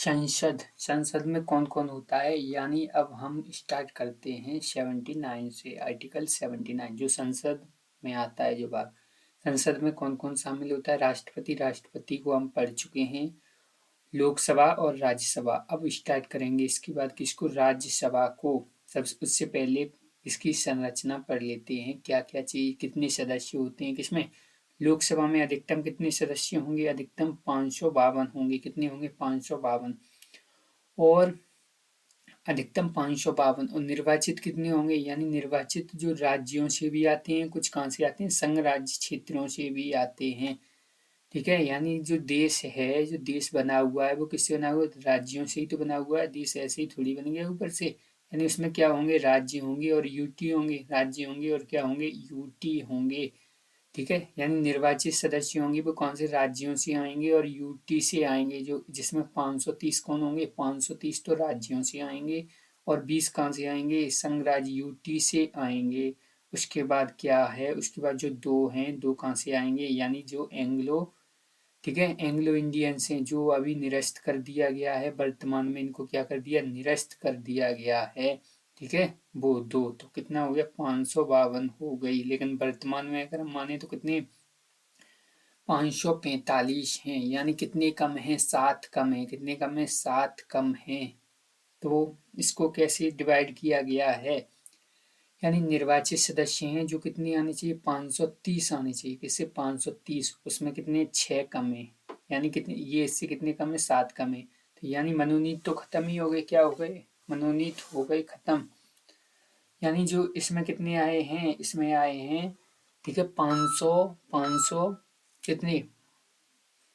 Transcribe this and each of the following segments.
संसद संसद में कौन कौन होता है, यानी अब हम स्टार्ट करते हैं 79 से। आर्टिकल 79 जो संसद में आता है, जो बात संसद में कौन कौन शामिल होता है। राष्ट्रपति को हम पढ़ चुके हैं, लोकसभा और राज्यसभा। अब स्टार्ट करेंगे इसके बाद किसको, राज्यसभा को। सब उससे पहले इसकी संरचना पढ़ लेते हैं, क्या क्या चाहिए, कितने सदस्य होते हैं किसमें। लोकसभा में अधिकतम कितने सदस्य होंगे, अधिकतम 552 होंगे। कितने होंगे, 552। और अधिकतम 552। और निर्वाचित कितने होंगे, यानी निर्वाचित जो राज्यों से भी आते हैं, कुछ कहाँ से आते हैं, संघ राज्य क्षेत्रों से भी आते हैं। ठीक है, यानी जो देश है, जो देश बना हुआ है वो किससे बना हुआ है, राज्यों से ही तो बना हुआ है। देश ऐसे ही थोड़ी बन गया ऊपर से। यानी उसमें क्या होंगे, राज्य होंगे और यूटी होंगे। राज्य होंगे और क्या होंगे, यूटी होंगे। ठीक है, यानी निर्वाचित सदस्य होंगे वो कौन से राज्यों से आएंगे और यूटी से आएंगे, जो जिसमें 530 कौन होंगे, 530 तो राज्यों से आएंगे और 20 कहाँ से आएंगे, संघ राज्य यूटी से आएंगे। उसके बाद क्या है, उसके बाद जो दो हैं, दो कहाँ से आएंगे, यानी जो एंग्लो, ठीक है, एंग्लो इंडियंस हैं, जो अभी निरस्त कर दिया गया है। वर्तमान में इनको क्या कर दिया, निरस्त कर दिया गया है। ठीक है, वो दो तो कितना हो गया, 552 हो गई। लेकिन वर्तमान में अगर हम माने तो कितने, 545 हैं। यानी कितने कम हैं, 7 कम है। कितने कम है, 7 कम है। तो इसको कैसे डिवाइड किया गया है, यानी निर्वाचित सदस्य हैं जो कितने आने चाहिए, 530 आने चाहिए। किससे, 530। उसमें कितने, 6 कम है। यानी कितने, ये इससे कितने कम है, 7 कम है। तो यानी मनोनीत तो खत्म ही हो गए, क्या हो गए, मनोनीत हो गए, खत्म। यानी जो इसमें कितने आए हैं, इसमें आए हैं, ठीक है, 500, 500 कितने,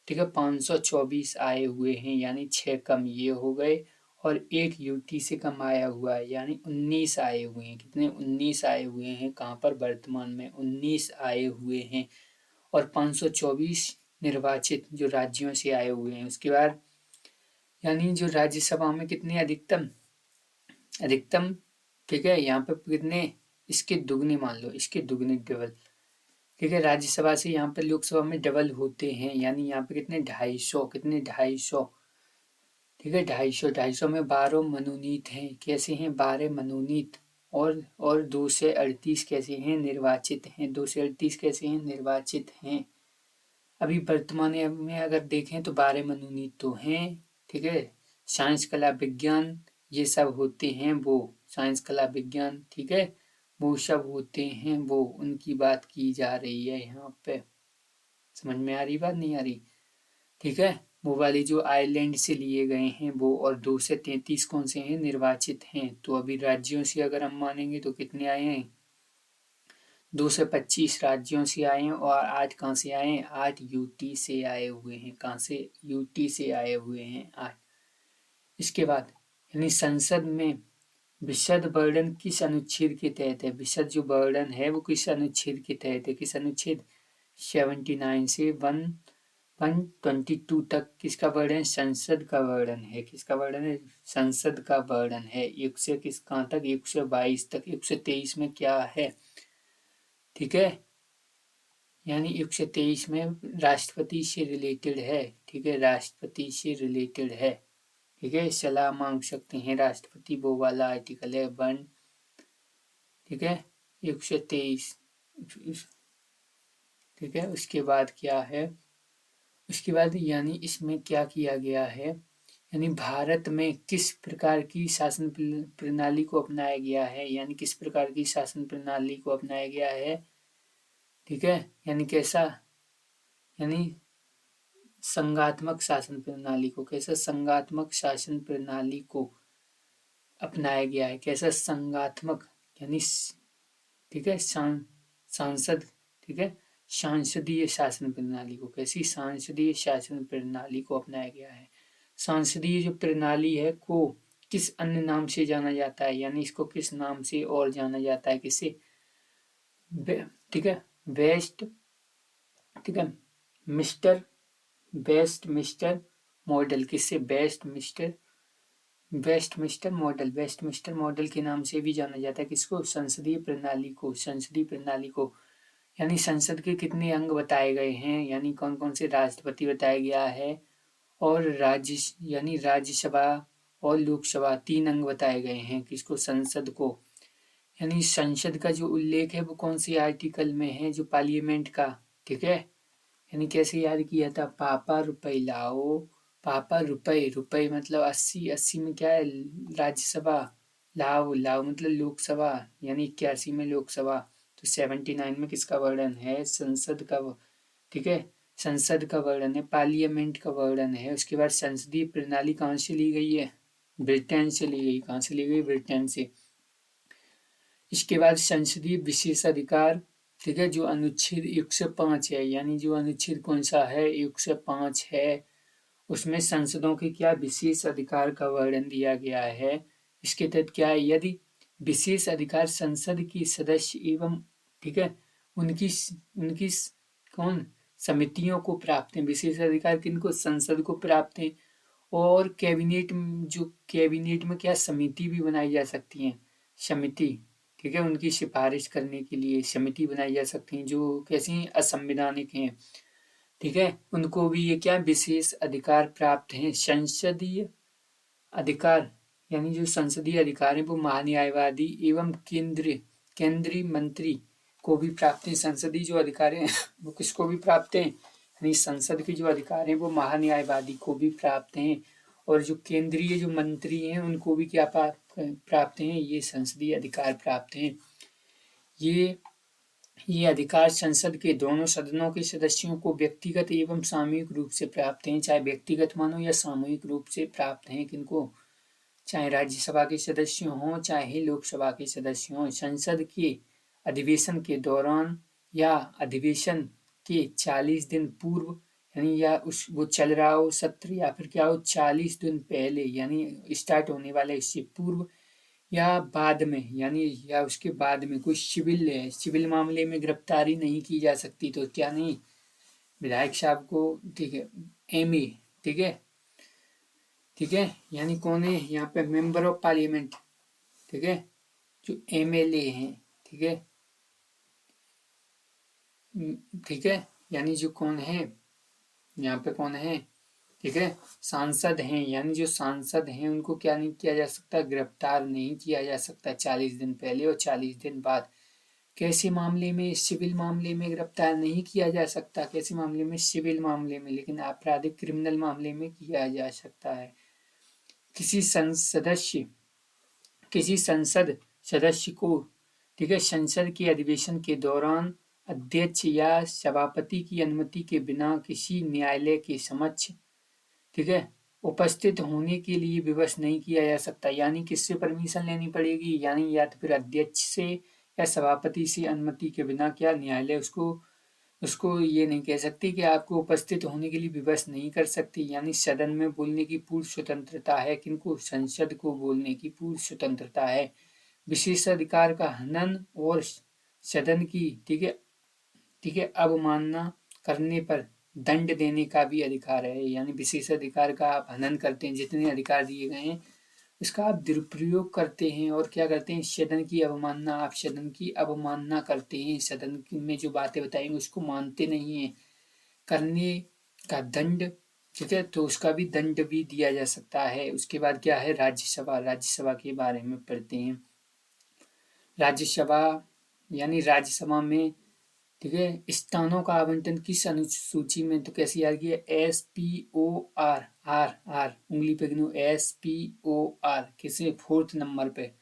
ठीक है, 524 आए हुए हैं। यानी 6 कम ये हो गए और एक यूटी से कम आया हुआ है, यानी 19 आए हुए हैं। कितने, 19 आए हुए हैं। कहाँ पर, वर्तमान में 19 आए हुए हैं। और 524 निर्वाचित जो राज्यों से आए हुए हैं। उसके बाद यानी जो राज्यसभा में कितने, अधिकतम, अधिकतम, ठीक है, यहाँ पे कितने, इसके दुगने मान लो, इसके दुगने, डबल। ठीक है, राज्यसभा से यहाँ पे लोकसभा में डबल होते हैं। यानी यहाँ पे कितने, 250, कितने, 250। ठीक है, 250, 250 में 12 मनोनीत हैं। कैसे हैं, 12 मनोनीत। और 238 कैसे हैं, निर्वाचित हैं। 238 कैसे हैं, निर्वाचित हैं। अभी वर्तमान में अगर देखें तो 12 मनोनीत तो हैं। ठीक है, साइंस कला विज्ञान ये सब होते हैं, वो साइंस कला विज्ञान, ठीक है, वो सब होते हैं, वो उनकी बात की जा रही है यहाँ पे। समझ में आ रही बात, नहीं आ रही, ठीक है। वो वाली जो आयरलैंड से लिए गए हैं वो, और 2 से 33 कौन से हैं, निर्वाचित हैं। तो अभी राज्यों से अगर हम मानेंगे तो कितने आए हैं, 2 से 25 राज्यों से आए हैं। और 8 कहाँ से आए हैं, 8 यूटी से आए हुए हैं। कहाँ से, यूटी से आए हुए हैं 8। इसके बाद यानी संसद में विशद वर्णन किस अनुच्छेद के तहत है, विशद जो वर्णन है वो किस अनुच्छेद के तहत है, किस अनुच्छेद, 79 से 122 तक किसका वर्णन, संसद का वर्णन है। किसका वर्णन है, संसद का वर्णन है। 1 से किस कहाँ तक, 122 तक। 123 में क्या है, ठीक है, यानी 123 में राष्ट्रपति से रिलेटेड है। ठीक है, राष्ट्रपति से रिलेटेड है। ठीक है, सलाह मांग सकते हैं राष्ट्रपति, वो वाला आर्टिकल है 1। ठीक है, 123। ठीक है, उसके बाद क्या है, उसके बाद यानी इसमें क्या किया गया है, यानी भारत में किस प्रकार की शासन प्रणाली को अपनाया गया है, यानी किस प्रकार की शासन प्रणाली को अपनाया गया है। ठीक है, यानी कैसा, यानी संघात्मक शासन प्रणाली को, कैसा, संघात्मक शासन प्रणाली को अपनाया गया है। कैसा, संघात्मक, यानी, ठीक है, सांसद, ठीक है, सांसदीय शासन प्रणाली को, कैसी, सांसदीय शासन प्रणाली को अपनाया गया है। सांसदीय जो प्रणाली है को किस अन्य नाम से जाना जाता है, यानी इसको किस नाम से और जाना जाता है, किससे, ठीक है, वेस्ट, ठीक है, मिस्टर, बेस्ट मिस्टर मॉडल, किससे, वेस्टमिस्टर मॉडल, वेस्टमिस्टर मॉडल के नाम से भी जाना जाता है। किसको, संसदीय प्रणाली को, संसदीय प्रणाली को। यानी संसद के कितने अंग बताए गए हैं, यानी कौन कौन से, राष्ट्रपति बताया गया है और राज्यसभा और लोकसभा 3 अंग बताए गए हैं किसको, संसद को। यानी संसद का जो उल्लेख है वो कौन से आर्टिकल में है, जो पार्लियामेंट का, ठीक है। यानी कैसे याद किया था, पापा रुपए लाओ, पापा रुपए, रुपए मतलब 80, 80 में क्या है राज्यसभा, लाओ, लाओ मतलब लोकसभा, यानी 81 में लोकसभा, तो 79 में किसका वर्णन है, संसद का, ठीक है। संसद का वर्णन है, पार्लियामेंट का वर्णन है। उसके बाद संसदीय प्रणाली कहाँ से ली गई है, ब्रिटेन से ली गई, कहाँ से ली गई, ब्रिटेन से। इसके बाद संसदीय विशेषाधिकार, ठीक है, जो अनुच्छेद 105 है, यानी जो अनुच्छेद कौन सा है, 105 है, उसमें संसदों के क्या विशेष अधिकार का वर्णन दिया गया है। इसके तहत क्या है, यदि विशेष अधिकार संसद की सदस्य एवं, ठीक है, उनकी उनकी कौन समितियों को प्राप्त है, विशेष अधिकार किनको, संसद को प्राप्त है। और कैबिनेट, जो कैबिनेट में क्या समिति भी बनाई जा सकती है, समिति, ठीक है, उनकी सिफारिश करने के लिए समिति बनाई जा सकती है, जो कैसी असंवैधानिक हैं, ठीक है, उनको भी ये क्या विशेष अधिकार प्राप्त हैं। संसदीय अधिकार, यानी जो संसदीय अधिकार है वो महान्यायवादी एवं केंद्रीय मंत्री को भी प्राप्त है। संसदीय जो अधिकार है वो किसको भी प्राप्त है, यानी संसद के जो अधिकार है वो महान्यायवादी को भी प्राप्त हैं, और जो केंद्रीय जो मंत्री हैं उनको भी क्या प्राप्त हैं, ये संसदीय अधिकार प्राप्त हैं। ये अधिकार संसद के दोनों सदनों के सदस्यों को व्यक्तिगत एवं सामूहिक रूप से प्राप्त हैं, चाहे व्यक्तिगत मानो या सामूहिक रूप से प्राप्त हैं, किनको, चाहे राज्यसभा के सदस्य हों चाहे लोकसभा के सदस्य हों। संसद के अधिवेशन के दौरान या अधिवेशन के 40 दिन पूर्व, यानी या उस वो चल रहा हो सत्र, या फिर क्या हो 40 दिन पहले, यानी स्टार्ट होने वाले इससे पूर्व या बाद में, यानी या उसके बाद में कोई सिविल है, सिविल मामले में गिरफ्तारी नहीं की जा सकती, तो क्या नहीं, विधायक साहब को, ठीक है, एमए, ठीक है, ठीक है, यानी कौन है यहाँ पे, मेंबर ऑफ पार्लियामेंट, ठीक है, जो एमएलए हैं, ठीक है, ठीक है, यानी जो कौन है यहाँ पे, कौन है, ठीक है, सांसद हैं, यानी जो सांसद हैं उनको क्या नहीं किया जा सकता, गिरफ्तार नहीं किया जा सकता 40 दिन पहले और 40 दिन बाद। कैसे मामले में, सिविल मामले में गिरफ्तार नहीं किया जा सकता, कैसे मामले में, सिविल मामले में, लेकिन आपराधिक क्रिमिनल मामले में किया जा सकता है। किसी संसद सदस्य को, ठीक है, संसद के अधिवेशन के दौरान अध्यक्ष या सभापति की अनुमति के बिना किसी न्यायालय के समक्ष, ठीक है, उपस्थित होने के लिए विवश नहीं किया जा सकता, यानी किससे परमिशन लेनी पड़ेगी, यानी या तो फिर अध्यक्ष से या सभापति से अनुमति के बिना क्या न्यायालय उसको उसको ये नहीं कह सकती कि आपको उपस्थित होने के लिए विवश नहीं कर सकती। यानी सदन में बोलने की पूर्ण स्वतंत्रता है, किनको, संसद को बोलने की पूर्ण स्वतंत्रता है। विशेषाधिकार का हनन और सदन की, ठीक है, अवमानना करने पर दंड देने का भी अधिकार है। यानी विशेषाधिकार का आप हनन करते हैं, जितने अधिकार दिए गए हैं उसका आप दुरुपयोग करते हैं, और क्या करते हैं, सदन की अवमानना, आप सदन की अवमानना करते हैं, सदन में जो बातें बताएंगे उसको मानते नहीं है, करने का दंड, ठीक है, तो उसका भी दंड भी दिया जा सकता है। उसके बाद क्या है, राज्यसभा, राज्यसभा के बारे में पढ़ते हैं। राज्यसभा, यानी राज्यसभा में, ठीक है, स्थानों का आवंटन किस अनुसूची में, तो कैसे याद किया, SPOR, आर आर उंगली पे गिनो, SPOR किसे, 4th नंबर पे,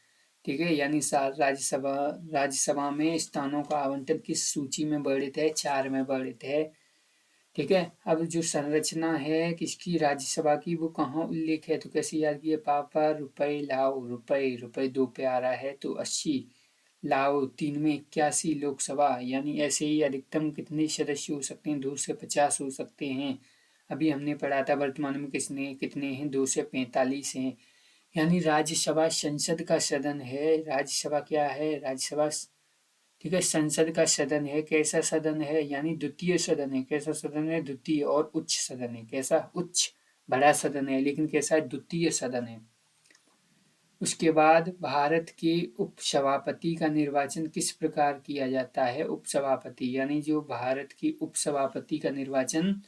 ठीक है, यानी राज्यसभा में स्थानों का आवंटन किस सूची में वर्णित है, 4 में वर्णित है, ठीक है। अब जो संरचना है किसकी, राज्यसभा की, वो कहाँ उल्लेख है, तो कैसे याद किया, पापा रुपए लाओ, रुपए, रुपए 2 पे आ रहा है तो 80, लाओ 3 में 81, लोकसभा, यानी ऐसे ही अधिकतम कितने सदस्य हो सकते हैं, 2 से 50 हो सकते हैं। अभी हमने पढ़ा था वर्तमान में कितने हैं, 2 से 45 हैं। यानी राज्यसभा संसद का सदन है, राज्यसभा क्या है, राज्यसभा, ठीक है, संसद का सदन है। कैसा सदन है, यानी द्वितीय सदन है, कैसा सदन है, द्वितीय, और उच्च सदन है, कैसा, उच्च, बड़ा सदन है, लेकिन कैसा है, द्वितीय सदन है। उसके बाद भारत के उपसभापति का निर्वाचन किस प्रकार किया जाता है, उपसभापति, यानी जो भारत की उपसभापति का निर्वाचन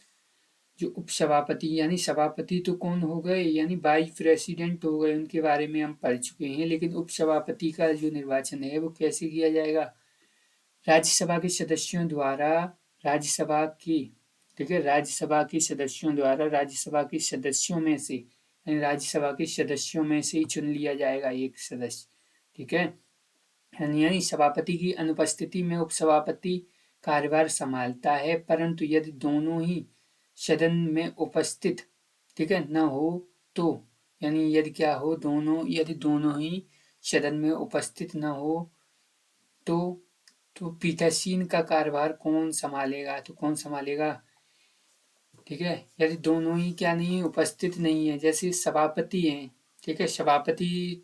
जो उपसभापति यानी सभापति तो कौन हो गए, यानी वाइस प्रेसिडेंट हो गए, उनके बारे में हम पढ़ चुके हैं। लेकिन उपसभापति का जो निर्वाचन है वो कैसे किया जाएगा, राज्यसभा के सदस्यों द्वारा, राज्यसभा की, ठीक है, राज्यसभा के सदस्यों द्वारा, राज्यसभा के सदस्यों में से, यानी राज्यसभा के सदस्यों में से ही चुन लिया जाएगा एक सदस्य, ठीक है। यानी सभापति की अनुपस्थिति में उपसभापति कार्यभार संभालता है, परंतु यदि दोनों ही सदन में उपस्थित, ठीक है, न हो तो, यानी यदि क्या हो, यदि दोनों ही सदन में उपस्थित न हो तो पीठासीन का कार्यभार कौन संभालेगा, तो कौन संभालेगा, ठीक है। यदि दोनों ही क्या नहीं उपस्थित नहीं है, जैसे सभापति हैं, ठीक है, सभापति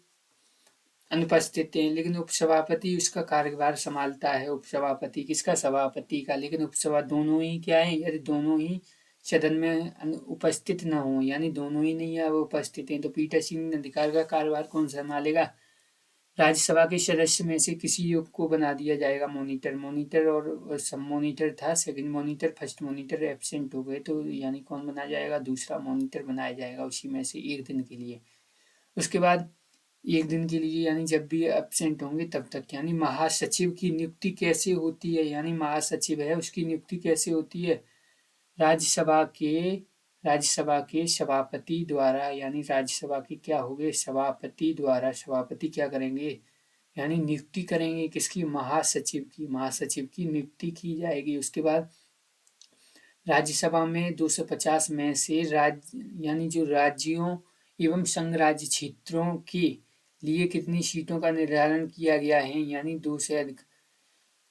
अनुपस्थित हैं, लेकिन उपसभापति उसका कार्यभार संभालता है, उपसभापति किसका, सभापति का। लेकिन उपसभा दोनों ही क्या है, यदि दोनों ही सदन में उपस्थित न हो, यानी दोनों ही नहीं है वो उपस्थित हैं, तो पीठासीन अधिकार का कार्यभार कौन संभालेगा, राज्यसभा के सदस्य में से किसी एक को बना दिया जाएगा मॉनिटर और सब मॉनिटर था, second monitor, first monitor absent हो गए, तो यानी कौन बनाया जाएगा, दूसरा मॉनिटर बनाया जाएगा उसी में से एक दिन के लिए। उसके बाद एक दिन के लिए, यानी जब भी एब्सेंट होंगे तब तक। यानी महासचिव की नियुक्ति कैसे होती है, यानी महासचिव है उसकी नियुक्ति कैसे होती है, राज्यसभा के सभापति द्वारा, यानी राज्यसभा के क्या हो गए, सभापति द्वारा, सभापति क्या करेंगे, यानी नियुक्ति करेंगे किसकी, महासचिव की नियुक्ति की जाएगी। उसके बाद राज्यसभा में 250 में से यानी जो राज्यों एवं संघ राज्य क्षेत्रों के लिए कितनी सीटों का निर्धारण किया गया है, यानी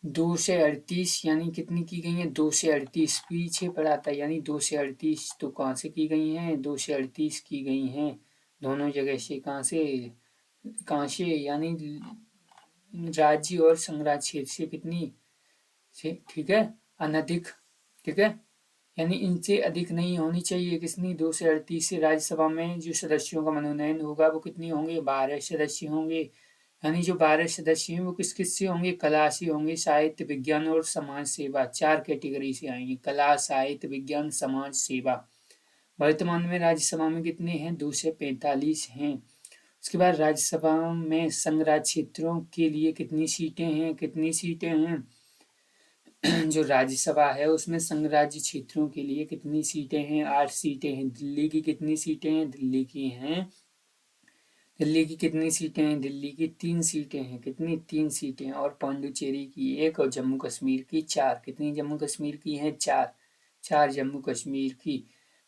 238, यानी कितनी की गई है, 238, पीछे पड़ा था, यानी 238, तो कहाँ से की गई हैं, 238 की गई हैं दोनों जगह से, कहाँ से, यानी राज्य और संघ राज्य क्षेत्र से कितनी से, ठीक है, अनधिक, ठीक है, यानी इनसे अधिक नहीं होनी चाहिए, कितनी, 238 से। राज्यसभा में जो सदस्यों का मनोनयन होगा वो कितने होंगे, 12 सदस्य होंगे, यानी जो 12 सदस्य हैं वो किस किस से होंगे, कला से होंगे, साहित्य, विज्ञान और समाज सेवा, 4 कैटेगरी से आएंगे, कला, साहित्य, विज्ञान, समाज सेवा। वर्तमान में राज्यसभा में कितने हैं, 245 हैं। उसके बाद राज्यसभा में संघ राज्य क्षेत्रों के लिए कितनी सीटें हैं, जो राज्यसभा है उसमें संघ राज्य क्षेत्रों के लिए कितनी सीटें हैं, 8 सीटें हैं। दिल्ली की कितनी सीटें हैं, दिल्ली की कितनी सीटें हैं, दिल्ली की 3 सीटें हैं, कितनी, 3 सीटें, और पांडुचेरी की 1 और जम्मू कश्मीर की 4, कितनी जम्मू कश्मीर की हैं, 4 जम्मू कश्मीर की।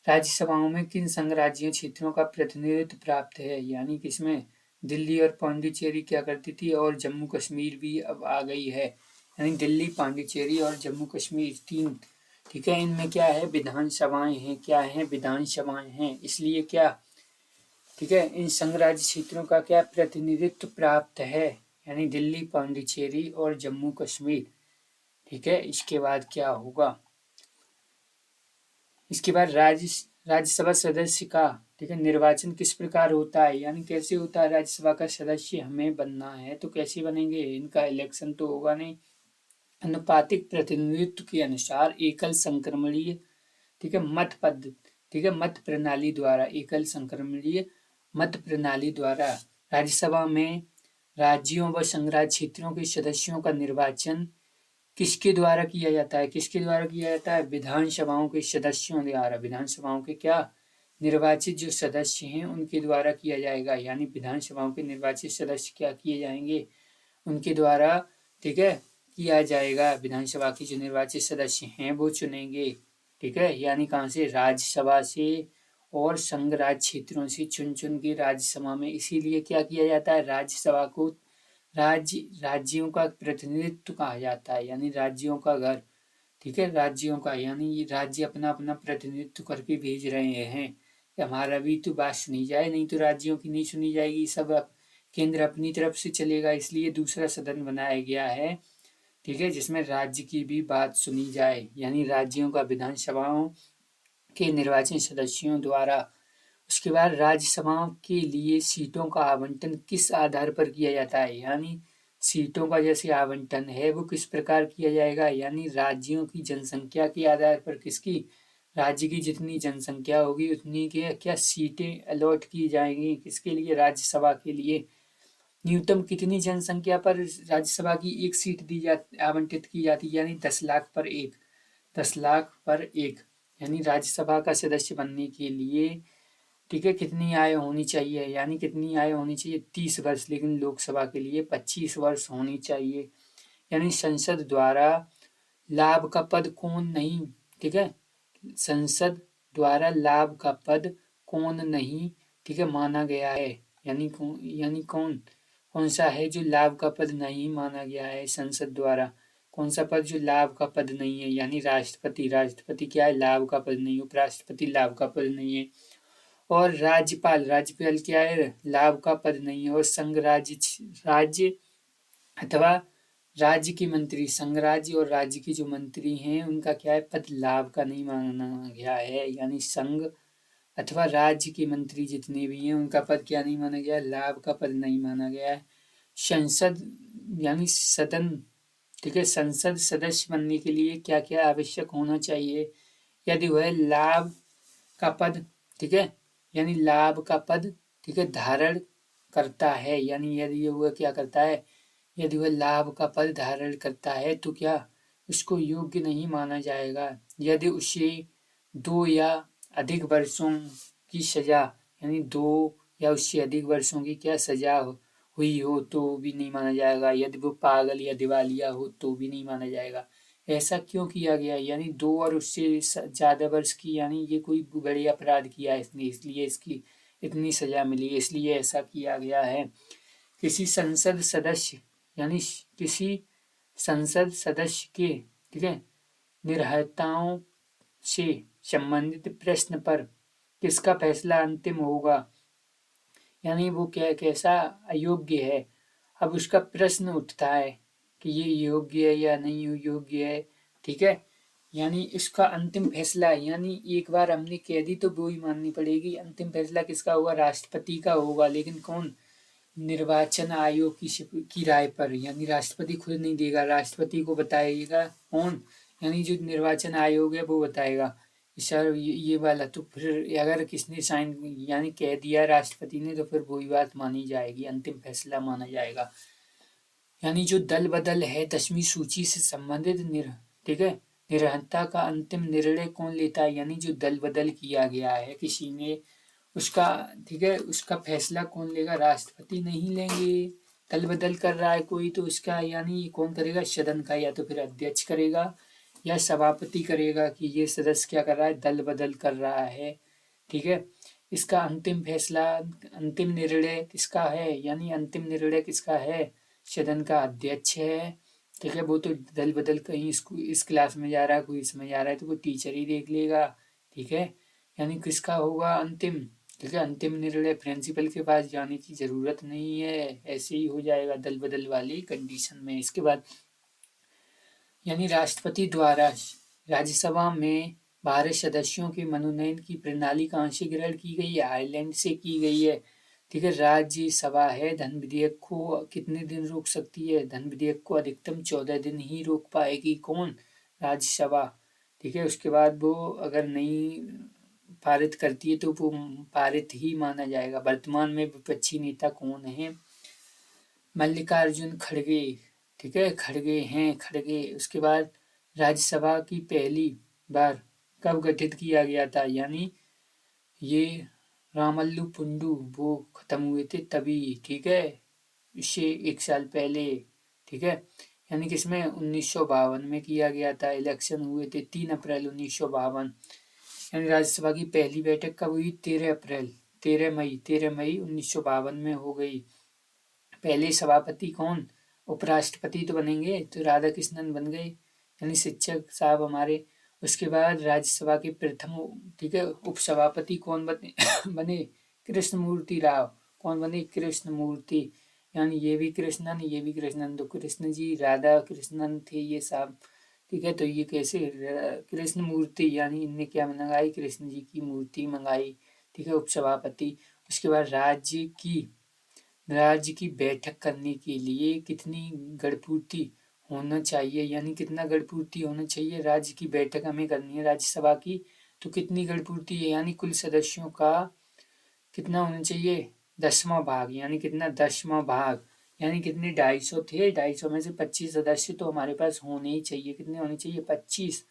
राज्यसभाओं में किन संघ राज्य क्षेत्रों का प्रतिनिधित्व प्राप्त है, यानी किसमें, दिल्ली और पांडुचेरी क्या करती थी, और जम्मू कश्मीर भी अब आ गई है, यानी दिल्ली, पांडुचेरी और जम्मू कश्मीर 3, ठीक है। इनमें क्या है, विधानसभाएं हैं, क्या है, विधानसभाएं हैं, इसलिए क्या, ठीक है, इन संघ राज्य क्षेत्रों का क्या प्रतिनिधित्व प्राप्त है, यानी दिल्ली, पांडिचेरी और जम्मू कश्मीर, ठीक है। इसके बाद क्या होगा, इसके बाद राज्यसभा सदस्य का, ठीक है, निर्वाचन किस प्रकार होता है, यानी कैसे होता है, राज्यसभा का सदस्य हमें बनना है तो कैसे बनेंगे, इनका इलेक्शन तो होगा नहीं, अनुपातिक प्रतिनिधित्व के अनुसार एकल संक्रमणीय, ठीक है, मत पद्धति, ठीक है, मत प्रणाली द्वारा, एकल संक्रमणीय मत प्रणाली द्वारा राज्यसभा में राज्यों व संघ राज्य क्षेत्रों के सदस्यों का निर्वाचन किसके द्वारा किया जाता है, विधानसभाओं के सदस्यों द्वारा, विधानसभाओं के क्या निर्वाचित जो सदस्य हैं उनके द्वारा किया जाएगा, यानी विधानसभाओं के निर्वाचित सदस्य क्या किए जाएंगे, उनके द्वारा, ठीक है, किया जाएगा। विधानसभा के जो निर्वाचित सदस्य हैं वो चुनेंगे, ठीक है, यानी कहाँ से, राज्यसभा से और संघ राज्य क्षेत्रों से चुन के राज्यसभा में, इसीलिए क्या किया जाता है, राज्यसभा को राज्यों का प्रतिनिधित्व कहा जाता है, यानी राज्यों का घर, ठीक है, राज्यों का, यानी ये राज्य अपना अपना प्रतिनिधित्व करके भेज रहे हैं, हमारा भी तो बात सुनी जाए, नहीं तो राज्यों की नहीं सुनी जाएगी, सब केंद्र अपनी तरफ से चलेगा, इसलिए दूसरा सदन बनाया गया है, ठीक है, जिसमें राज्य की भी बात सुनी जाए, यानी राज्यों का विधानसभाओं के निर्वाचित सदस्यों द्वारा। उसके बाद राज्यसभाओं के लिए सीटों का आवंटन किस आधार पर किया जाता है, यानी सीटों का जैसे आवंटन है वो किस प्रकार किया जाएगा, यानी राज्यों की जनसंख्या के आधार पर, किसकी, राज्य की जितनी जनसंख्या होगी उतनी के क्या सीटें अलॉट की जाएंगी, किसके लिए, राज्यसभा के लिए। न्यूनतम कितनी जनसंख्या पर राज्यसभा की एक सीट दी जा आवंटित की जाती है, यानी 10 लाख पर एक। 10 लाख पर एक, यानी राज्यसभा का सदस्य बनने के लिए, ठीक है, कितनी आय होनी चाहिए, यानी कितनी आय होनी चाहिए, 30 वर्ष, लेकिन लोकसभा के लिए 25 वर्ष होनी चाहिए। यानी संसद द्वारा लाभ का पद कौन नहीं, ठीक है, संसद द्वारा लाभ का पद कौन नहीं, ठीक है, माना गया है। यानी कौन कौन सा है जो लाभ का पद नहीं माना गया है संसद द्वारा, कौन सा पद जो लाभ का पद नहीं है, यानी राष्ट्रपति। राष्ट्रपति क्या है, लाभ का पद नहीं है, उपराष्ट्रपति लाभ का पद नहीं है। और राज्यपाल, राज्यपाल क्या है, लाभ का पद नहीं है। और संघ राज्य, राज्य अथवा राज्य के मंत्री, संघ राज्य और राज्य के जो मंत्री हैं उनका क्या है, पद लाभ का नहीं माना गया है, यानी संघ अथवा राज्य के मंत्री जितने भी हैं उनका पद क्या नहीं माना गया, लाभ का पद नहीं माना गया है। संसद यानी सदन, ठीक है, संसद सदस्य बनने के लिए क्या क्या आवश्यक होना चाहिए, यदि वह लाभ का पद, ठीक है, यानी लाभ का पद, ठीक है, धारण करता है, यानी यदि वह क्या करता है, यदि वह लाभ का पद धारण करता है तो क्या उसको योग्य नहीं माना जाएगा। यदि उसे 2 या अधिक वर्षों की सजा, यानी 2 या उससे अधिक वर्षों की क्या सजा हुई हो तो भी नहीं माना जाएगा। यदि वो पागल या दिवालिया हो तो भी नहीं माना जाएगा। ऐसा क्यों किया गया, यानी 2 और उससे ज़्यादा वर्ष की, यानी ये कोई बड़े अपराध किया है इसने, इसलिए इसकी इतनी सजा मिली, इसलिए ऐसा किया गया है। किसी संसद सदस्य, यानी किसी संसद सदस्य के, ठीक है, निर्हताओं से संबंधित प्रश्न पर किसका फैसला अंतिम होगा, यानी वो क्या कैसा अयोग्य है। अब उसका प्रश्न उठता है कि ये योग्य है या नहीं योग्य है, ठीक है, यानी इसका अंतिम फैसला, यानी एक बार हमने कह दी तो वो ही माननी पड़ेगी। अंतिम फैसला किसका होगा, राष्ट्रपति का होगा, लेकिन कौन, निर्वाचन आयोग की राय पर, यानी राष्ट्रपति खुद नहीं देगा, राष्ट्रपति को बताएगा कौन, यानी जो निर्वाचन आयोग है वो बताएगा। सर ये वाला, तो फिर अगर किसने साइन यानी कह दिया राष्ट्रपति ने तो फिर वही बात मानी जाएगी, अंतिम फैसला माना जाएगा। यानी जो दल बदल है 10वीं सूची से संबंधित ठीक है, निर्हंता का अंतिम निर्णय कौन लेता है, यानी जो दल बदल किया गया है किसी ने उसका, ठीक है, उसका फैसला कौन लेगा, राष्ट्रपति नहीं लेंगे। दल बदल कर रहा है कोई तो उसका यानी कौन करेगा, सदन का या तो फिर अध्यक्ष करेगा या सभापति करेगा कि ये सदस्य क्या कर रहा है, दल बदल कर रहा है, ठीक है। इसका अंतिम फैसला, अंतिम निर्णय किसका है, यानी अंतिम निर्णय किसका है, सदन का अध्यक्ष है, ठीक है। वो तो दल बदल कहीं इस क्लास में जा रहा है, कोई इसमें जा रहा है तो वो टीचर ही देख लेगा, ठीक है। यानी किसका होगा अंतिम, ठीक है, अंतिम निर्णय प्रिंसिपल के पास जाने की जरूरत नहीं है, ऐसे ही हो जाएगा दल बदल वाली कंडीशन में। इसके बाद यानी राष्ट्रपति द्वारा राज्यसभा में 12 सदस्यों के मनोनयन की प्रणाली कहाँ से ग्रहण की गई है, आयरलैंड से की गई है, ठीक है। राज्यसभा है, धन विधेयक को कितने दिन रोक सकती है, धन विधेयक को अधिकतम 14 दिन ही रोक पाएगी, कौन, राज्यसभा, ठीक है। उसके बाद वो अगर नहीं पारित करती है तो वो पारित ही माना जाएगा। वर्तमान में विपक्षी नेता कौन है, मल्लिकार्जुन खड़गे, ठीक है, खड़गे हैं, खड़गे। उसके बाद राज्यसभा की पहली बार कब गठित किया गया था, यानी ये रामल्लु पुंडू वो खत्म हुए थे तभी, ठीक है, इससे 1 साल पहले, ठीक है। यानी किसमें 1952 में किया गया था, इलेक्शन हुए थे 3 अप्रैल 1952। यानी राज्यसभा की पहली बैठक कब हुई, 13 अप्रैल, 13 मई 1952 में हो गई। पहले सभापति कौन, उपराष्ट्रपति तो बनेंगे तो राधा कृष्णन बन गए, यानी शिक्षक साहब हमारे। उसके बाद राज्यसभा के प्रथम, ठीक है, उपसभापति कौन बने बने कृष्णमूर्ति राव, कौन बने, कृष्णमूर्ति, यानी ये भी कृष्णन तो कृष्ण जी राधा कृष्णन थे ये साहब, ठीक है। तो ये कैसे कृष्ण मूर्ति, यानी इनने क्या मंगाई, कृष्ण जी की मूर्ति मंगाई, ठीक है, उपसभापति। उसके बाद राज्य की बैठक करने के लिए कितनी गणपूर्ति होना चाहिए, यानी कितना गणपूर्ति होना चाहिए, राज्य की बैठक हमें करनी है राज्यसभा की तो कितनी गणपूर्ति है, यानी कुल सदस्यों का कितना होना चाहिए, 10वां भाग, यानी कितना 10वां भाग, यानी कितने 250 थे, 250 में से 25 सदस्य तो हमारे पास होने ही चाहिए, कितने होने चाहिए 25।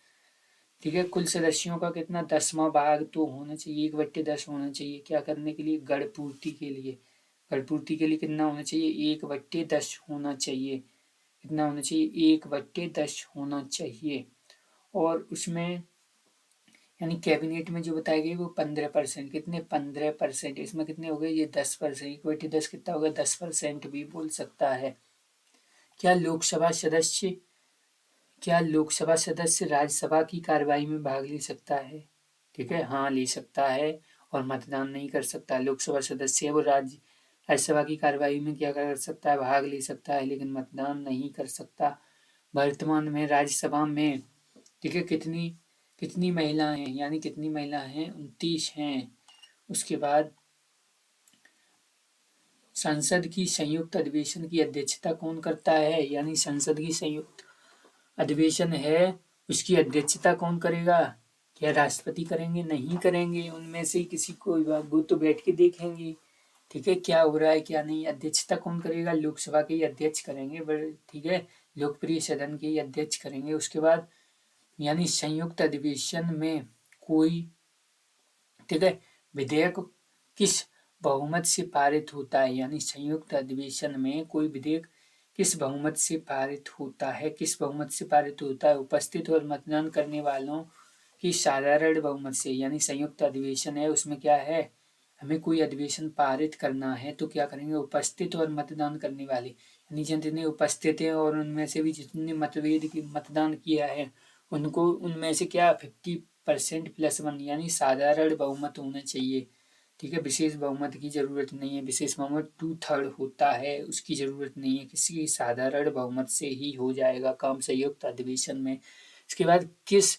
ठीक है, कुल सदस्यों का कितना 10वां भाग तो होना चाहिए, 1/10 होना चाहिए, क्या करने के लिए, गणपूर्ति के लिए। गणपूर्ति के लिए कितना होना चाहिए, 1/10 होना चाहिए, कितना होना चाहिए, 1/10 होना चाहिए। और उसमें यानी कैबिनेट में जो बताए गए वो 15%, कितने 15%, इसमें कितने हो गए, ये 10%, 1/10 कितना होगा, 10% भी बोल सकता है। क्या लोकसभा सदस्य क्या लोकसभा सदस्य राज्यसभा की कार्यवाही में भाग ले सकता है, ठीक है, हाँ ले सकता है, और मतदान नहीं कर सकता। लोकसभा सदस्य है वो राज्यसभा की कार्यवाही में क्या कर सकता है, भाग ले सकता है, लेकिन मतदान नहीं कर सकता। वर्तमान में राज्यसभा में, ठीक है, कितनी कितनी महिलाएं हैं, यानी कितनी महिलाएं हैं, 29 हैं। उसके बाद संसद की संयुक्त अधिवेशन की अध्यक्षता कौन करता है, यानी संसद की संयुक्त अधिवेशन है उसकी अध्यक्षता कौन करेगा, क्या राष्ट्रपति करेंगे, नहीं करेंगे, उनमें से किसी को वो तो बैठ के देखेंगे, ठीक है, क्या हो रहा है क्या नहीं। अध्यक्षता कौन करेगा, लोकसभा के अध्यक्ष करेंगे, ठीक है, लोकप्रिय सदन के अध्यक्ष करेंगे। उसके बाद यानी संयुक्त अधिवेशन में कोई, ठीक है, विधेयक किस बहुमत से पारित होता है, यानी संयुक्त अधिवेशन में कोई विधेयक किस बहुमत से पारित होता है, किस बहुमत से पारित होता है, उपस्थित और मतदान करने वालों की साधारण बहुमत से। यानी संयुक्त अधिवेशन है उसमें क्या है, हमें कोई अधिवेशन पारित करना है तो क्या करेंगे, उपस्थित और मतदान करने वाले, यानी जितने उपस्थित हैं और उनमें से भी जितने मतभेद की मतदान किया है उनको, उनमें से क्या 50%+1 यानी साधारण बहुमत होना चाहिए, ठीक है, विशेष बहुमत की जरूरत नहीं है, विशेष बहुमत 2/3 होता है, उसकी जरूरत नहीं है, किसी साधारण बहुमत से ही हो जाएगा काम संयुक्त अधिवेशन में। इसके बाद किस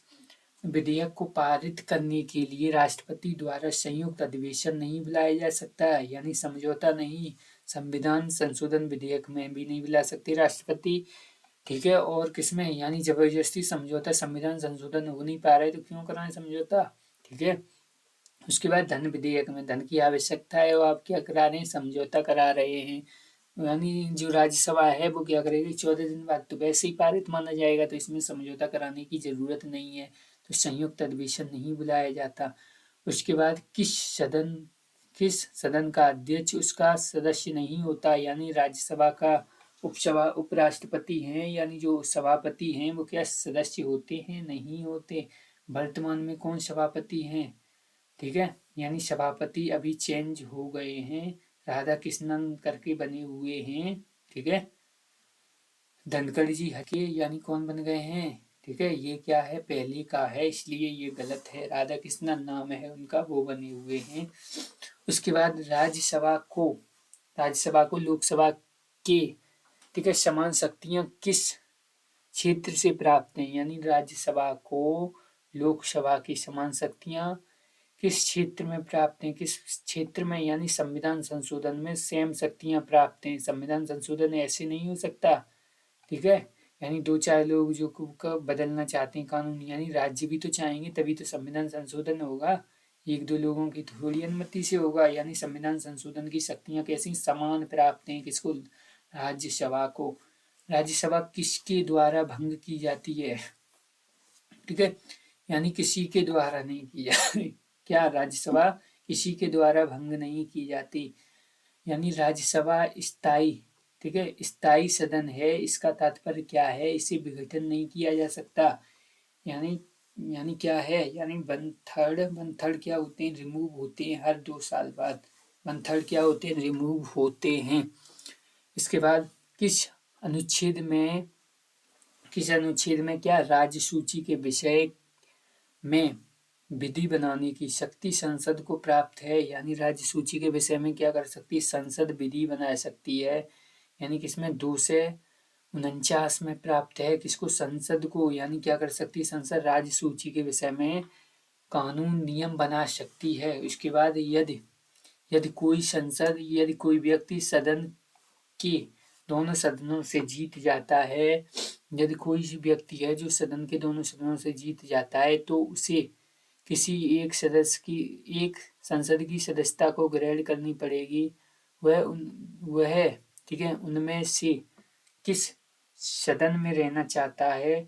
विधेयक को पारित करने के लिए राष्ट्रपति द्वारा संयुक्त अधिवेशन नहीं बुलाया जा सकता है, यानी समझौता नहीं, संविधान संशोधन विधेयक में भी नहीं बुला सकते राष्ट्रपति, ठीक है, और किसमें, यानी जबरदस्ती समझौता, संविधान संशोधन हो नहीं पा रहा है तो क्यों कराएं समझौता, ठीक है। उसके बाद धन विधेयक में धन की आवश्यकता है, वो आप क्या करा रहे हैं, समझौता करा रहे हैं, यानी जो राज्यसभा है वो क्या करेगी, 14 दिन बाद तो वैसे ही पारित माना जाएगा, तो इसमें समझौता कराने की जरूरत नहीं है, तो संयुक्त अधिवेशन नहीं बुलाया जाता। उसके बाद किस सदन का अध्यक्ष उसका सदस्य नहीं होता, यानी राज्यसभा का उपराष्ट्रपति हैं, यानी जो सभापति हैं वो क्या सदस्य होते हैं, नहीं होते। वर्तमान में कौन सभापति हैं, ठीक है, यानी सभापति अभी चेंज हो गए हैं, राधा कृष्णन करके बने हुए हैं, ठीक है, धनखड़ जी हटे, यानी कौन बन गए हैं, ठीक है, ये क्या है, पहले का है इसलिए ये गलत है, राधा कृष्णन नाम है उनका, वो बने हुए हैं। उसके बाद राज्यसभा को लोकसभा के, ठीक है, समान शक्तियां किस क्षेत्र से प्राप्त हैं, यानी राज्यसभा को लोकसभा की समान शक्तियां किस क्षेत्र में प्राप्त हैं, किस क्षेत्र में, यानी संविधान संशोधन में सेम शक्तियां प्राप्त हैं, संविधान संशोधन ऐसे नहीं हो सकता, ठीक है, यानी 2-4 लोग जो बदलना चाहते हैं कानून, यानी राज्य भी तो चाहेंगे तभी तो संविधान संशोधन होगा, 1-2 लोगों की थोड़ी अनुमति से होगा, यानी संविधान संशोधन की शक्तियां कैसी समान प्राप्त हैं, किसको, राज्यसभा को। राज्यसभा किसके द्वारा भंग की जाती है, ठीक है, यानी किसी के द्वारा नहीं की जाती, क्या राज्यसभा किसी के द्वारा भंग नहीं की जाती, यानी राज्यसभा स्थायी, ठीक है, स्थायी सदन है, इसका तात्पर्य क्या है, इसे विघटन नहीं किया जा सकता, यानी यानी क्या है, यानी 1/3 क्या होते हैं, रिमूव होते हैं हर 2 साल बाद, 1/3 क्या होते हैं, रिमूव होते हैं। इसके बाद किस अनुच्छेद में क्या राज्य सूची के विषय में विधि बनाने की शक्ति संसद को प्राप्त है, यानी राज्य सूची के विषय में क्या कर सकती है, संसद विधि बना सकती है, यानी किसमें 249 में प्राप्त है, किसको, संसद को, यानी क्या कर सकती है संसद, राज्य सूची के विषय में कानून नियम बना सकती है। उसके बाद यदि कोई व्यक्ति सदन के दोनों सदनों से जीत जाता है, यदि कोई व्यक्ति है जो सदन के दोनों सदनों से जीत जाता है तो उसे किसी एक संसद की सदस्यता को ग्रहण करनी पड़ेगी, वह ठीक है उनमें से किस सदन में रहना चाहता है,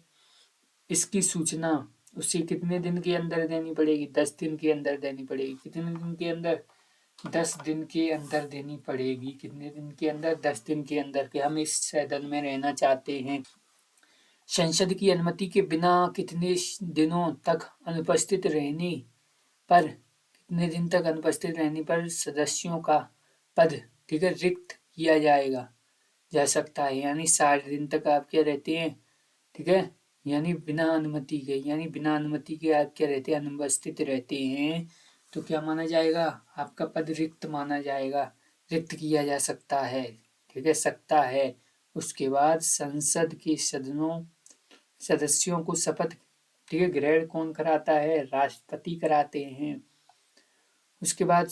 इसकी सूचना उसे कितने दिन के अंदर देनी पड़ेगी? 10 दिन के अंदर देनी पड़ेगी। कितने दिन के अंदर? 10 दिन के अंदर देनी पड़ेगी। कितने दिन के अंदर? 10 दिन के अंदर कि हम इस सदन में रहना चाहते हैं। संसद की अनुमति के बिना कितने दिनों तक अनुपस्थित रहने पर कितने दिन तक अनुपस्थित रहने पर सदस्यों का पद ठीक है रिक्त किया जा सकता है। यानी 60 दिन तक आप क्या रहते हैं, ठीक है, यानी बिना अनुमति के आप क्या रहते हैं, अनुपस्थित रहते हैं, तो क्या माना जाएगा? आपका पद रिक्त माना जाएगा, रिक्त किया जा सकता है, ठीक है, सकता है। उसके बाद संसद के सदस्यों को शपथ ठीक है ग्रहण कौन कराता है? राष्ट्रपति कराते हैं। उसके बाद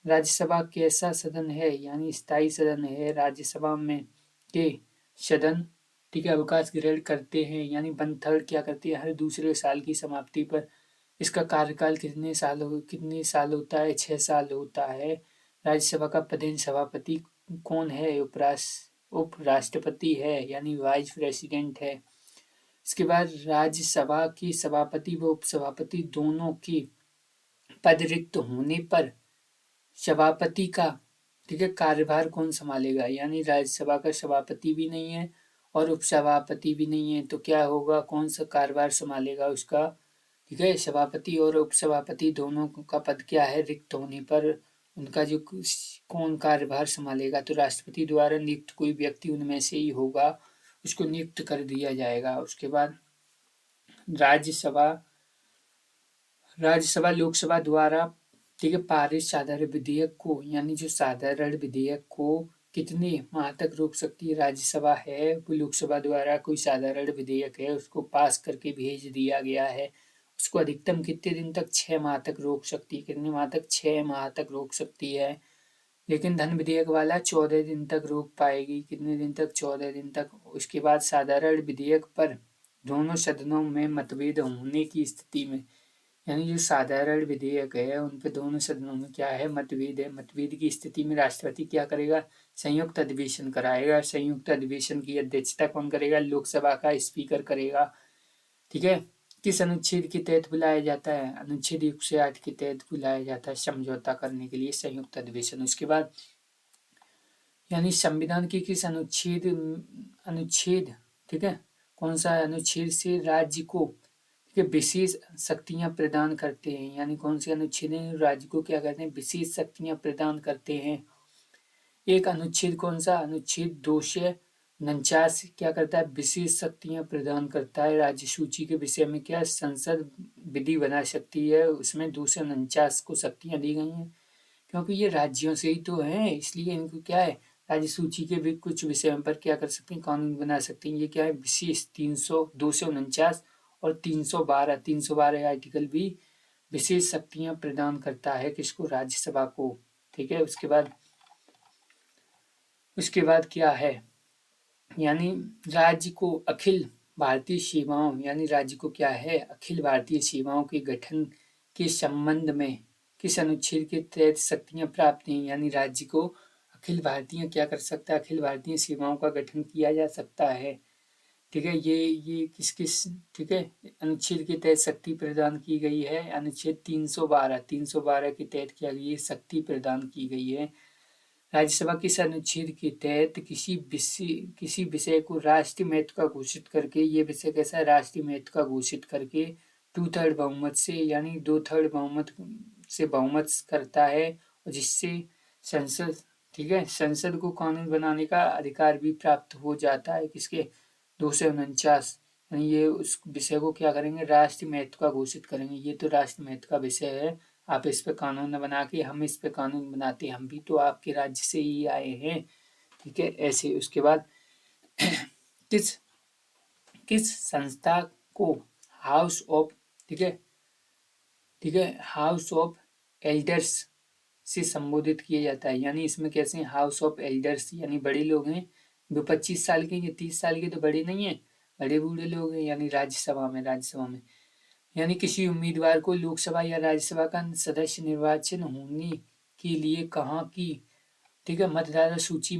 राज्यसभा कैसा सदन है? यानी स्थायी सदन है। राज्यसभा में के सदन ठीक है अवकाश ग्रहण करते हैं, यानी 1/3 क्या करती है हर दूसरे साल की समाप्ति पर। इसका कार्यकाल कितने साल होता है? 6 साल होता है। राज्यसभा का प्रधान सभापति कौन है? उपराष्ट्रपति है, यानी वाइस प्रेसिडेंट है। इसके बाद राज्यसभा की सभापति व उपसभापति दोनों की पद रिक्त होने पर सभापति का ठीक है कार्यभार कौन संभालेगा? यानी राज्यसभा का सभापति भी नहीं है और उपसभापति भी नहीं है, तो क्या होगा? कौन सा कार्यभार संभालेगा उसका? ठीक है, सभापति और उपसभापति दोनों का पद क्या है रिक्त होने पर उनका जो कौन कार्यभार संभालेगा? तो राष्ट्रपति द्वारा नियुक्त कोई व्यक्ति उनमें से ही होगा, उसको नियुक्त कर दिया जाएगा। उसके बाद राज्यसभा लोकसभा द्वारा ठीक है पारित साधारण विधेयक को, यानी जो साधारण विधेयक को कितने माह तक रोक सकती है? राज्यसभा है वो लोकसभा द्वारा कोई साधारण विधेयक है उसको पास करके भेज दिया गया है, उसको अधिकतम कितने दिन तक? 6 माह तक रोक सकती है। कितने माह तक? 6 माह तक रोक सकती है। लेकिन धन विधेयक वाला 14 दिन तक रोक पाएगी। कितने दिन तक? 14 दिन तक। उसके बाद साधारण विधेयक पर दोनों सदनों में मतभेद होने की स्थिति में, यानी जो साधारण विधेयक है उन पे दोनों सदनों में क्या है? मतभेद है। मतभेद की स्थिति में राष्ट्रपति क्या करेगा? संयुक्त अधिवेशन कराएगा। संयुक्त अधिवेशन की अध्यक्षता कौन करेगा? लोकसभा का स्पीकर करेगा। ठीक है, किस अनुच्छेद के तहत बुलाया जाता है? अनुच्छेद 108 के तहत बुलाया जाता है समझौता करने के लिए संयुक्त अधिवेशन। उसके बाद यानी संविधान के किस अनुच्छेद ठीक है कौन सा अनुच्छेद से राज्य को विशेष शक्तियां प्रदान करते हैं? यानी कौन से अनुच्छेद राज्य को क्या करते हैं? विशेष शक्तियां प्रदान करते हैं। एक अनुच्छेद कौन सा? अनुच्छेद 249 क्या करता है? विशेष शक्तियां प्रदान करता है। राज्य सूची के विषय में क्या संसद विधि बना सकती है, उसमें 249 को शक्तियां दी गई हैं, क्योंकि ये राज्यों से ही तो है, इसलिए इनको क्या है राज्य सूची के भी कुछ विषयों पर क्या कर सकते हैं? कानून बना सकते हैं। ये क्या है? विशेष 249 और 312 आर्टिकल भी विशेष शक्तियां प्रदान करता है किसको? राज्यसभा को। ठीक है, उसके बाद क्या है? यानी राज्य को अखिल भारतीय सीमाओं, यानी राज्य को क्या है? अखिल भारतीय सीमाओं के गठन के संबंध में किस अनुच्छेद के तहत शक्तियां प्राप्त हैं? यानी राज्य को अखिल भारतीय क्या कर सकता है? अखिल भारतीय सीमाओं का गठन किया जा सकता है। ठीक है, ये किस ठीक है अनुच्छेद के तहत शक्ति प्रदान की गई है? अनुच्छेद 312 के तहत क्या ये शक्ति प्रदान की गई है। राज्यसभा किस अनुच्छेद के तहत किसी विषय को राष्ट्रीय महत्व का घोषित करके, ये विषय कैसा है? राष्ट्रीय महत्व का घोषित करके 2/3 बहुमत से, यानी 2/3 बहुमत से बहुमत करता है, और जिससे संसद ठीक है संसद को कानून बनाने का अधिकार भी प्राप्त हो जाता है। किसके? 249, यानी ये उस विषय को क्या करेंगे? राष्ट्रीय महत्व का घोषित करेंगे। ये तो राष्ट्रीय महत्व का विषय है, आप इस पे कानून न बना के हम इस पे कानून बनाते हैं, हम भी तो आपके राज्य से ही आए हैं। ठीक है, ऐसे। उसके बाद किस किस संस्था को हाउस ऑफ ठीक है हाउस ऑफ एल्डर्स से संबोधित किया जाता है? यानी इसमें कैसे हाउस ऑफ एल्डर्स, यानी बड़े लोग हैं जो 25 साल के, ये 30 साल के तो बड़े नहीं है, बड़े बूढ़े लोग हैं, यानी राज्यसभा में यानी किसी उम्मीदवार को लोकसभा या राज्यसभा का सदस्य निर्वाचन होने के लिए कहाँ की, ठीक है, मतदाता सूची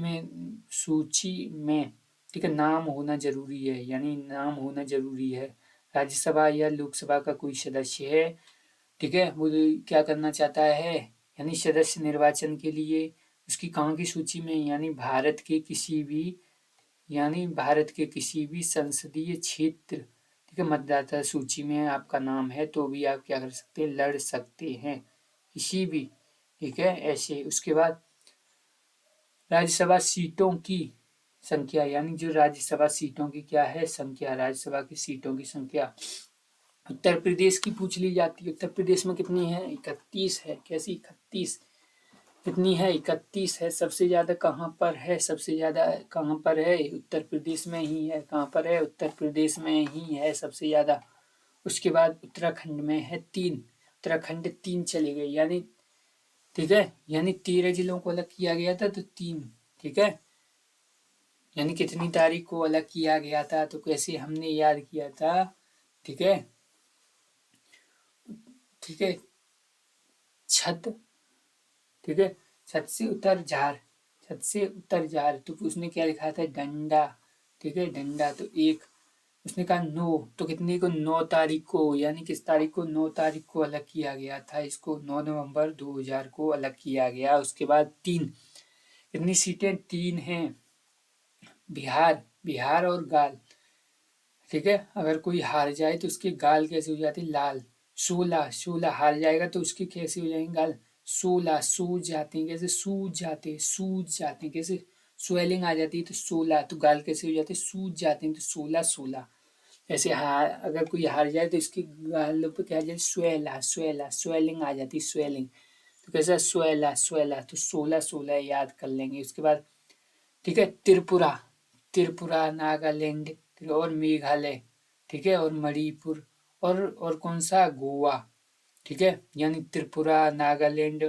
में ठीक है नाम होना जरूरी है, यानी नाम होना जरूरी है। राज्यसभा या लोकसभा का कोई सदस्य है, ठीक है, वो क्या करना चाहता है, यानी सदस्य निर्वाचन के लिए उसकी कहाँ की सूची में, यानी भारत के किसी भी संसदीय क्षेत्र, ठीक है, मतदाता सूची में आपका नाम है तो भी आप क्या कर सकते हैं, लड़ सकते हैं किसी भी, ठीक है, ऐसे। उसके बाद राज्यसभा सीटों की संख्या, यानी जो राज्यसभा सीटों की क्या है, संख्या, राज्यसभा की सीटों की संख्या। उत्तर प्रदेश की पूछ ली जाती है, उत्तर प्रदेश में कितनी है, 31 है। कैसी 31, कितनी है, 31 है। सबसे ज्यादा कहाँ पर है, सबसे ज्यादा कहाँ पर है, उत्तर प्रदेश में ही है। कहाँ पर है, उत्तर प्रदेश में ही है सबसे ज्यादा। उसके बाद उत्तराखंड में है 3, उत्तराखंड 3 चले गए, यानी ठीक है, यानी 13 जिलों को अलग किया गया था तो 3, ठीक है, यानी कितनी तारीख को अलग किया गया था, तो कैसे हमने याद किया था, ठीक है, ठीक है, छत, ठीक है, छत से उतर जार, छत से उतर जार, तो उसने क्या लिखा था, डंडा, ठीक है, डंडा, तो 1, उसने कहा 9, तो कितने को, 9 तारीख को, यानी किस तारीख को, 9 तारीख को अलग किया गया था इसको, 9 नवंबर 2000 को अलग किया गया। उसके बाद 3, कितनी सीटें, 3 हैं, बिहार और गाल, ठीक है, अगर कोई हार जाए तो उसके गाल कैसे हो जाते, लाल। 16 हार जाएगा तो उसके कैसे हो जाएंगे, गाल 16 सूज जाते हैं, कैसे सूज जाते हैं, कैसे स्वेलिंग आ जाती है, तो 16, तो गाल कैसे हो जाते हैं, सूज जाते हैं, तो 16 ऐसे हार, अगर कोई हार जाए तो इसके गालों पे क्या आ जाए, स्वेलिंग आ जाती है, स्वेलिंग, तो कैसा, स्वेला, तो 16 याद कर लेंगे। उसके बाद ठीक है, त्रिपुरा, नागालैंड और मेघालय, ठीक है, और मणिपुर, और कौन सा, गोवा, ठीक है, यानी त्रिपुरा, नागालैंड,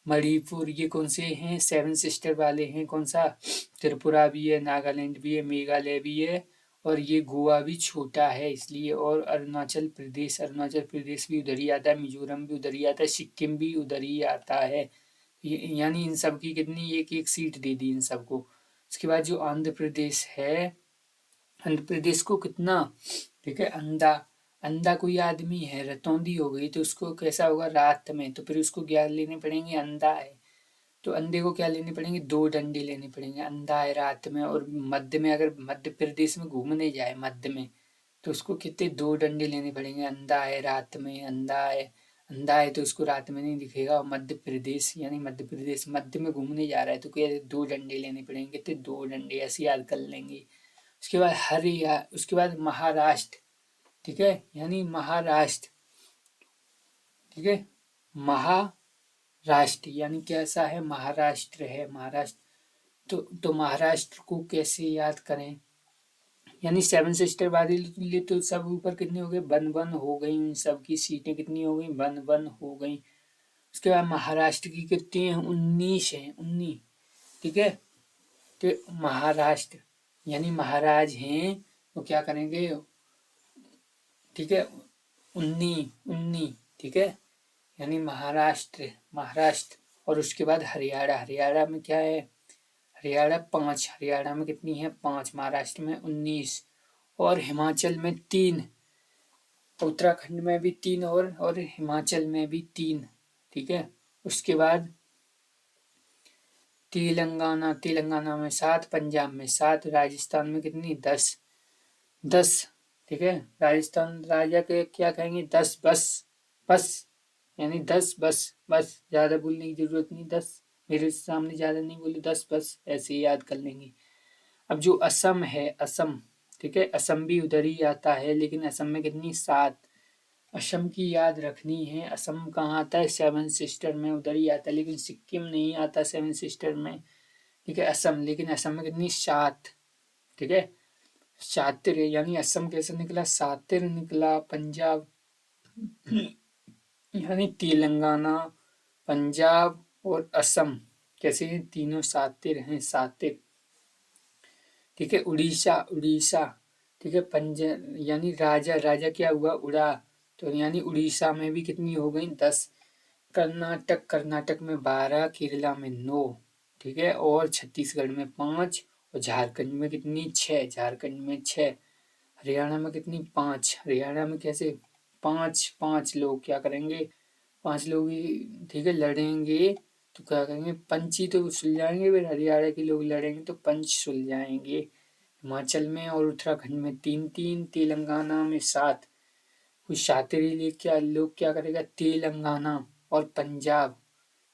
मणिपुर, ये कौन से हैं, 7 सिस्टर वाले हैं। कौन सा, त्रिपुरा भी है, नागालैंड भी है, मेघालय भी है, और ये गोवा भी छोटा है इसलिए, और अरुणाचल प्रदेश भी उधर ही आता है, मिजोरम भी उधर ही आता है, सिक्किम भी उधर ही आता है, यानी इन सब की कितनी, एक एक सीट दे दी इन सबको। उसके बाद जो आंध्र प्रदेश है, आंध्र प्रदेश को कितना, ठीक है, अंधा कोई आदमी है, रतौंधी हो गई तो उसको कैसा होगा, रात में, तो फिर उसको क्या लेने पड़ेंगे, अंधा है तो अंधे को क्या लेने पड़ेंगे, 2 डंडे लेने पड़ेंगे, अंधा है रात में। और मध्य में, अगर मध्य प्रदेश में घूमने जाए मध्य में, तो उसको कितने, 2 डंडे लेने पड़ेंगे, अंधा है रात में, अंधा है तो उसको रात में नहीं दिखेगा। और मध्य प्रदेश, यानी मध्य प्रदेश मध्य में घूमने जा रहा है तो क्या, 2 डंडे लेने पड़ेंगे, कितने, 2 डंडे, ऐसे याद कर लेंगे। उसके बाद महाराष्ट्र, ठीक है, यानी महाराष्ट्र, ठीक है, महाराष्ट्र यानी कैसा है, महाराष्ट्र है, महाराष्ट्र, तो महाराष्ट्र को कैसे याद करें, यानी 7 सिस्टर वाले लिए तो सब ऊपर कितने हो गए, 1 हो गई, उन सब की सीटें कितनी हो गई, 1 हो गई। उसके बाद महाराष्ट्र की कितनी है, 19 है, 19, ठीक है, तो महाराष्ट्र यानी महाराज हैं, वो क्या करेंगे, ठीक है, 19, ठीक है, यानी महाराष्ट्र। और उसके बाद हरियाणा में क्या है, हरियाणा 5, हरियाणा में कितनी है, 5, महाराष्ट्र में 19, और हिमाचल में 3, उत्तराखंड में भी 3, और हिमाचल में भी 3, ठीक है। उसके बाद तेलंगाना में 7, पंजाब में 7, राजस्थान में कितनी, 10, ठीक है, राजस्थान राजा के क्या कहेंगे, 10 बस, यानी 10 बस, ज्यादा बोलने की जरूरत नहीं, 10 मेरे सामने ज्यादा नहीं बोले, 10 बस, ऐसे ही याद कर लेंगे। अब जो असम है, असम, ठीक है, असम भी उधर ही आता है, लेकिन असम में कितनी, 7, असम की याद रखनी है। असम कहाँ आता है, 7 सिस्टर में उधर ही आता है, लेकिन सिक्किम नहीं आता 7 सिस्टर में, ठीक है, असम, लेकिन असम में कितनी, 7, ठीक है, शातिर, यानी असम कैसे निकला, शातिर निकला। पंजाब यानी तेलंगाना, पंजाब और असम कैसे हैं, तीनों शातिर हैं, शातिर, ठीक है। उड़ीसा, ठीक है, यानी राजा क्या हुआ, उड़ा, तो यानी उड़ीसा में भी कितनी हो गई 10। कर्नाटक में 12, केरला में 9, ठीक है, और छत्तीसगढ़ में 5, और झारखंड में कितनी 6, झारखंड में 6, हरियाणा में कितनी 5, हरियाणा में कैसे 5 5 लोग क्या करेंगे, 5 लोग ही ठीक है लड़ेंगे, तो क्या करेंगे पंच ही तो सुलझाएंगे, फिर हरियाणा के लोग लड़ेंगे तो पंच सुलझाएंगे। हिमाचल में और उत्तराखंड में 3 3, तेलंगाना में 7, कुछ शातिरी लोग क्या करेगा तेलंगाना और पंजाब,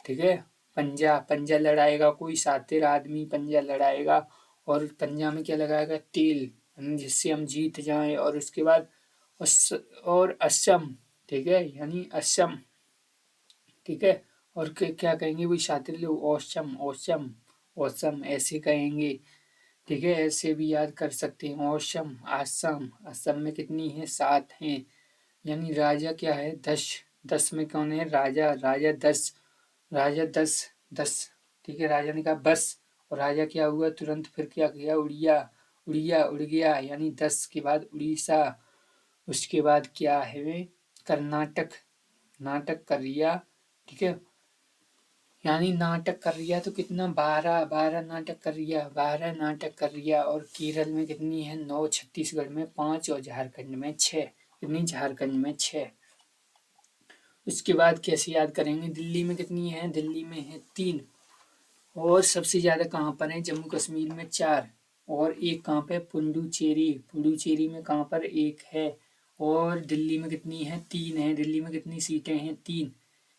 ठीक है, पंजा लड़ाएगा, कोई शातिर आदमी पंजा लड़ाएगा और पंजा में क्या लगाएगा तेल, जिससे हम जीत जाएं। और उसके बाद और असम, ठीक है, यानी असम, ठीक है, और क्या कहेंगे वही शातिर लोग औसम औसम औसम ऐसे कहेंगे, ठीक है, ऐसे भी याद कर सकते हैं औसम असम। असम में कितनी है 7 हैं, यानी राजा क्या है 10, 10 में कौन है राजा, राजा 10, राजा 10 10, ठीक है, राजा ने कहा बस, और राजा क्या हुआ तुरंत फिर क्या किया उड़िया, उड़ गया, यानी 10 के बाद उड़ीसा, उसके बाद क्या है कर्नाटक, नाटक कर रिया, ठीक है, यानी नाटक कर रिया तो कितना 12 12 नाटक कर रिया, 12 नाटक कर रिया, और केरल में कितनी है 9, छत्तीसगढ़ में 5, और झारखंड में 6, कितनी झारखंड में 6। उसके बाद कैसे याद करेंगे, दिल्ली में कितनी है, दिल्ली में है 3, और सबसे ज़्यादा कहाँ पर है जम्मू कश्मीर में 4, और एक कहाँ पे पुडुचेरी, पुडुचेरी में कहाँ पर 1 है, और दिल्ली में कितनी है 3 है, दिल्ली में कितनी सीटें हैं 3,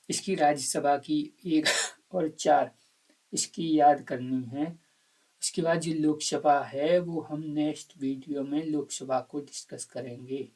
इसकी राज्यसभा की 1 और 4, इसकी याद करनी है। उसके बाद जो लोकसभा है वो हम नेक्स्ट वीडियो में लोकसभा को डिस्कस करेंगे।